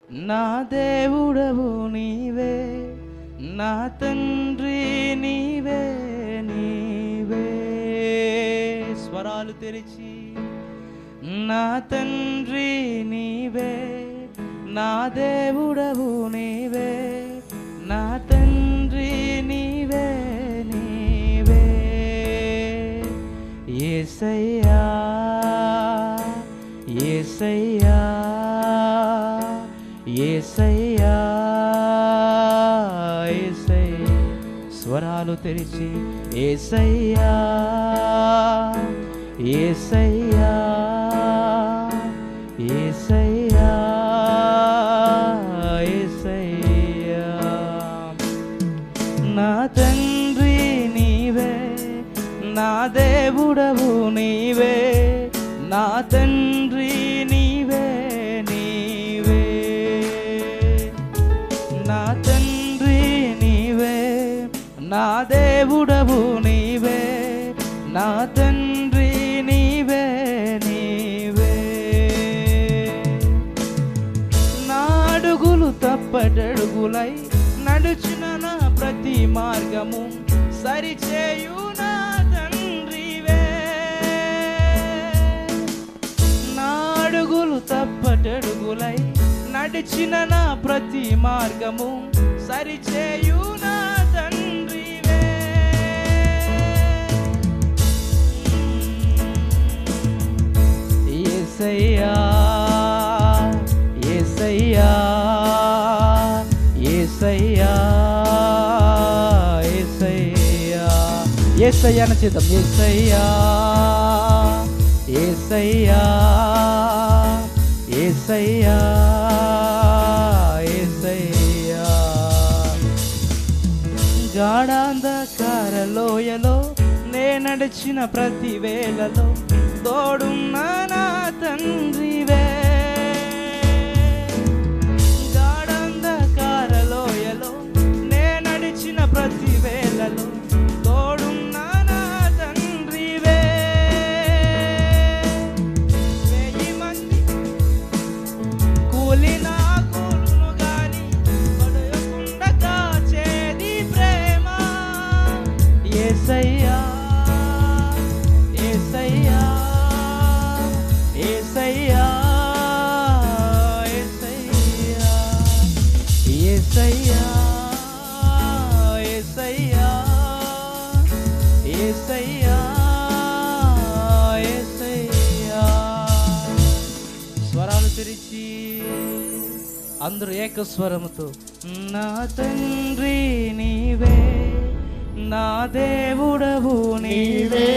నా దేవుడవు నీవే, నా తండ్రి నీవే నీవే. స్వరాలు తెరిచి నా తండ్రి నీవే, నా దేవుడవు నీవే, నా తండ్రి నీవే నీవే. యేసయ్యా యేసయ్యా యేసయ్యా యేసయ్యా. స్వరాలు తెరిచి యేసయ్యా యేసయ్యా యేసయ్యా యేసయ్యా. నా తండ్రి నీవే, నా దేవుడవు నీవే, నా తండ్రి నీవే నీవే. నా తండ్రి నీవే, నా దేవుడవు నీవే, నా తండ్రి నీవే నీవే. నా అడుగులు తప్పటడుగులై నడుచిన నా ప్రతి మార్గము సరిచేయు నా తండ్రివే. నా అడుగులు తప్పటడుగులై నడిచిన నా ప్రతి మార్గము సరిచేయు నా తండ్రివే. యేసయ్యా యేసయ్యా యేసయ్యా యేసయ్యా. యేసయ్యా అని చేద్దాం. యేసయ్యా యేసయ్యా యేసయ్యా యేసయ్యా. గాఢాంధకార లోయలో నే నడిచిన ప్రతి వేళలో తోడున్న నా తండ్రివే. గాఢాంధకార లోయలో నే నడిచిన ప్రతి వేళలో తోడున్న నా తండ్రివే. 1000 మంది కూలినా కూలును గాని పడయకుండా కాచేది ప్రేమ. యేసయ్యా యేసయ్యా యేసయ్యా యేసయ్యా యేసయ్యా యేసయ్యా యేసయ్యా యేసయ్యా. స్వరాలు తెరిచి అందరూ ఏకస్వరముతో నా తండ్రి నీవే, నా దేవుడవు నీవే,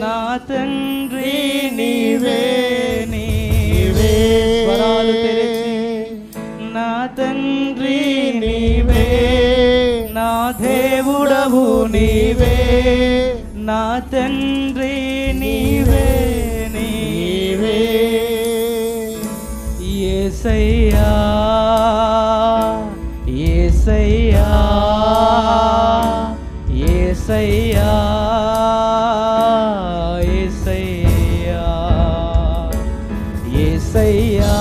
నా తండ్రి నీవే నీవే. స్వరాలు తెరిచి నా తండ్రి నీవే, నా దేవుడవు నీవే, నా తండ్రి నీవే నీవే. యేసయ్యా యేసయ్యా యేసయ్యా యేసయ్యా యేసయ్యా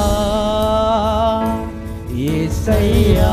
యేసయ్యా